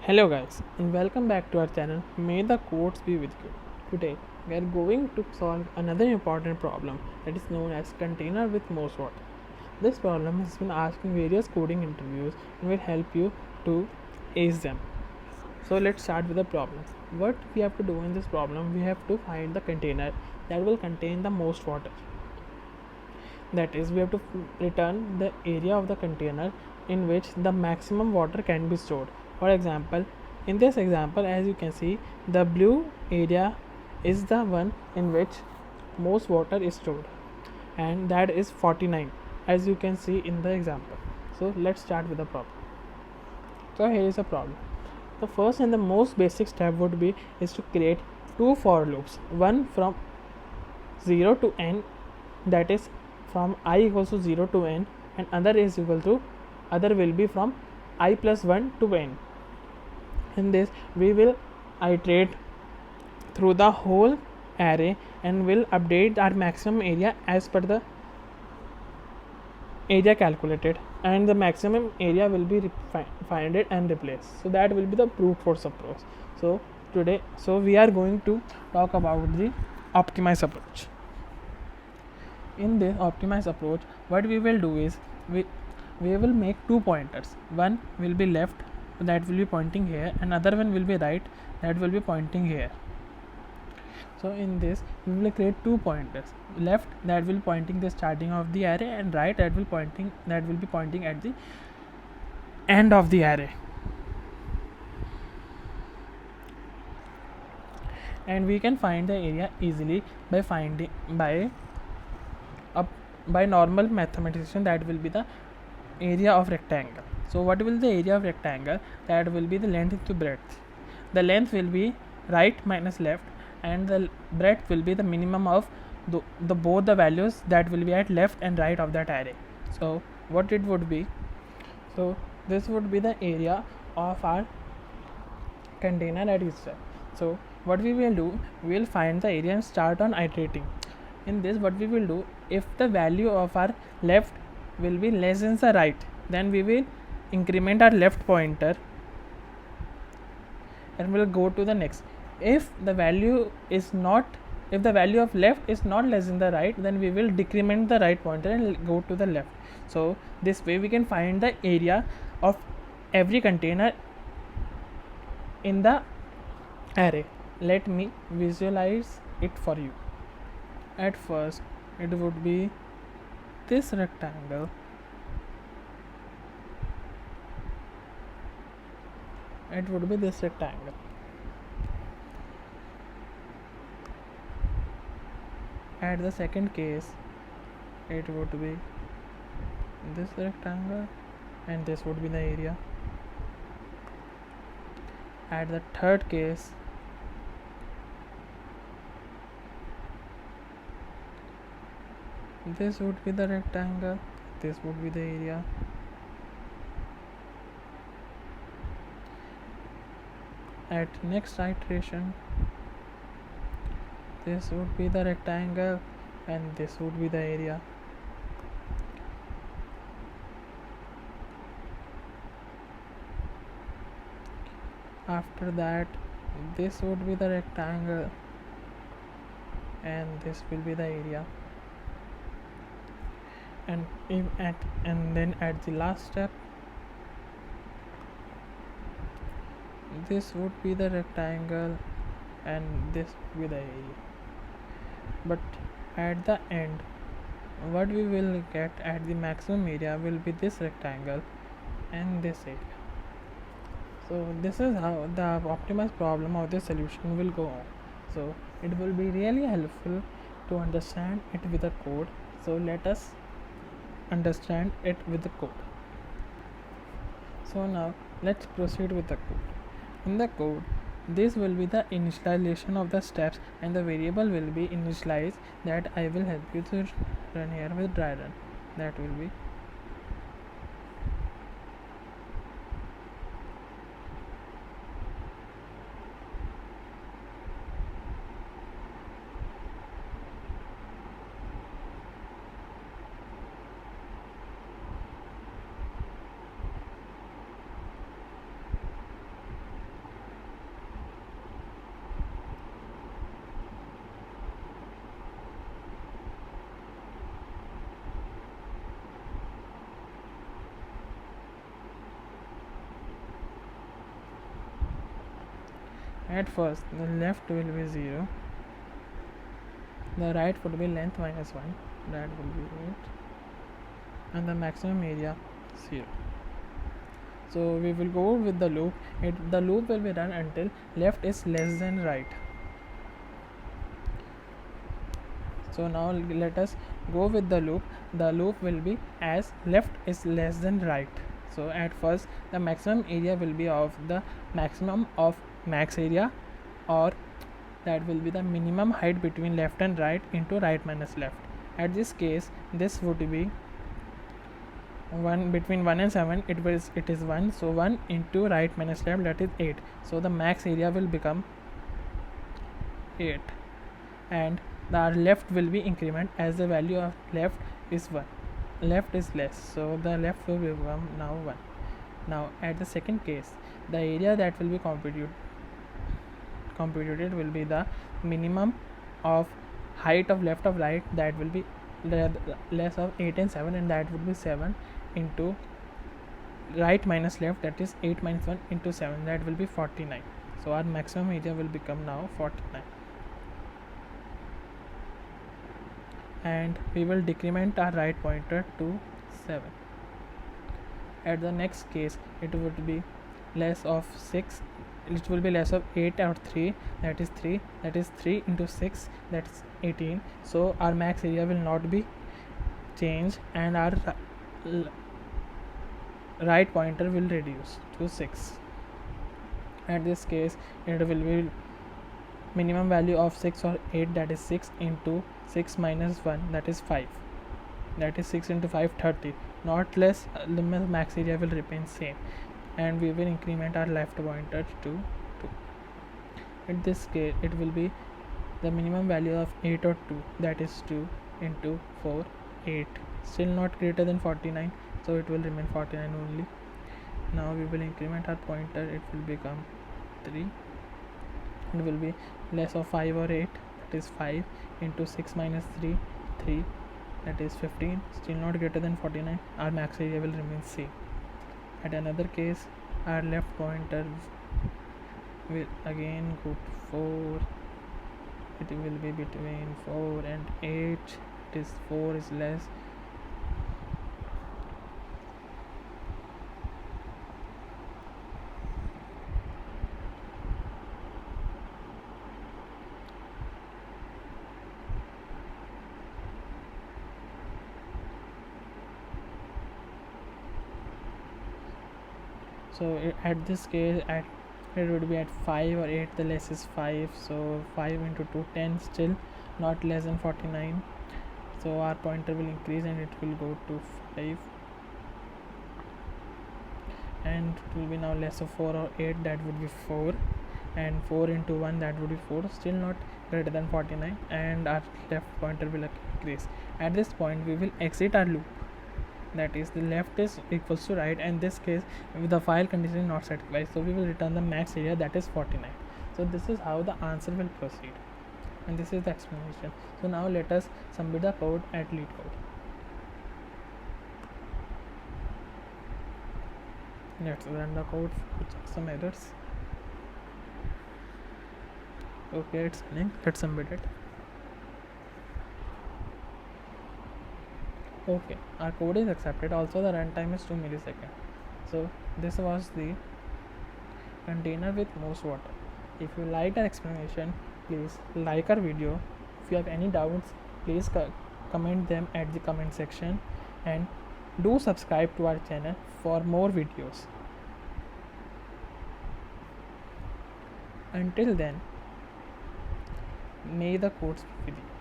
Hello guys and welcome back to our channel. May the quotes be with you. Today we are going to solve another important problem that is known as container with most water. This problem has been asked in various coding interviews and will help you to ace them. So let's start with the problem. What we have to do in this problem, we have to find the container that will contain the most water. That is, we have to return the area of the container in which the maximum water can be stored. For example, in this example, as you can see, the blue area is the one in which most water is stored, and that is 49, as you can see in the example. So let's start with the problem. So here is a problem. The first and the most basic step would be is to create two for loops, one from 0 to n, that is from I equals to 0 to n, and other will be from I plus 1 to n. In this we will iterate through the whole array and will update our maximum area as per the area calculated, and the maximum area will be find it and replaced. So that will be the brute force approach. So we are going to talk about the optimized approach. In this optimized approach, what we will do is we will make two pointers. One will be left, that will be pointing here, and other one will be right, that will be pointing here. So in this we will create two pointers. Left, that will pointing the starting of the array, and right, that will be pointing at the end of the array. And we can find the area easily by normal mathematician, that will be the area of rectangle. So what will the area of rectangle? That will be the length into breadth. The length will be right minus left, and the breadth will be the minimum of the both the values that will be at left and right of that array. So what it would be? So this would be the area of our container at each step. So what we will do, we will find the area and start on iterating. In this, what we will do, if the value of our left will be less than the right, then we will increment our left pointer and we'll go to the next. If the value of left is not less than the right, then we will decrement the right pointer and go to the left. So this way we can find the area of every container in the array. Let me visualize it for you. At first it would be this rectangle, At the second case it would be this rectangle, and this would be the area. At the third case this would be the rectangle, this would be the area. At next iteration, this would be the rectangle and this would be the area. After that, this would be the rectangle and this will be the area. And then at the last step, this would be the rectangle and this would be the area. But at the end, what we will get at the maximum area will be this rectangle and this area. So this is how the optimized problem of this solution will go on. So it will be really helpful to understand it with a code. So let us understand it with the code. So now let's proceed with the code. In the code, this will be the initialization of the steps, and the variable will be initialized that I will help you to run here with dry run. That will be At first the left will be 0, the right would be length minus 1, that will be 8, and the maximum area 0. So we will go with the loop. The loop will be run until left is less than right. So now let us go with the loop. The loop will be as left is less than right. So at first the maximum area will be of the maximum of max area, or that will be the minimum height between left and right into right minus left. At this case this would be 1 between 1 and 7, it is 1, so 1 into right minus left, that is 8. So the max area will become 8, and the left will be increment as the value of left is 1, left is less, so the left will become now 1. Now at the second case, the area that will be computed will be the minimum of height of left of right, that will be less of 8 and 7, and that would be 7 into right minus left, that is 8 minus 1 into 7, that will be 49. So our maximum area will become now 49, and we will decrement our right pointer to 7. At the next case it would be less of 6, it will be less of 8 or 3, that is 3, that is 3 into 6, that is 18. So our max area will not be changed, and our right pointer will reduce to 6. At this case it will be minimum value of 6 or 8, that is 6 into 6 minus 1, that is 5, that is 6 into 5, 30, not less. The max area will remain same, and we will increment our left pointer to 2. In this case it will be the minimum value of 8 or 2, that is 2 into 4, 8, still not greater than 49, so it will remain 49 only. Now we will increment our pointer, it will become 3, it will be less of 5 or 8, that is 5 into 6 minus 3, 3, that is 15, still not greater than 49, our max area will remain same. At another case, our left pointer will again go to 4, it will be between 4 and 8, it is 4 is less. So at this case it would be at 5 or 8, the less is 5, so 5 into 2, 10, still not less than 49, so our pointer will increase and it will go to 5, and it will be now less of 4 or 8, that would be 4, and 4 into 1, that would be 4, still not greater than 49, and our left pointer will increase. At this point we will exit our loop, that is the left is equals to right, and in this case the file condition is not satisfied, so we will return the max area, that is 49. So this is how the answer will proceed, and this is the explanation. So now let us submit the code at LeetCode. Let's run the code to check some errors. Okay, it's running, let's submit it. Okay, our code is accepted. Also the runtime is 2 milliseconds. So this was the container with most water. If you liked our explanation, please like our video. If you have any doubts, please comment them at the comment section, and do subscribe to our channel for more videos. Until then, may the codes be with you.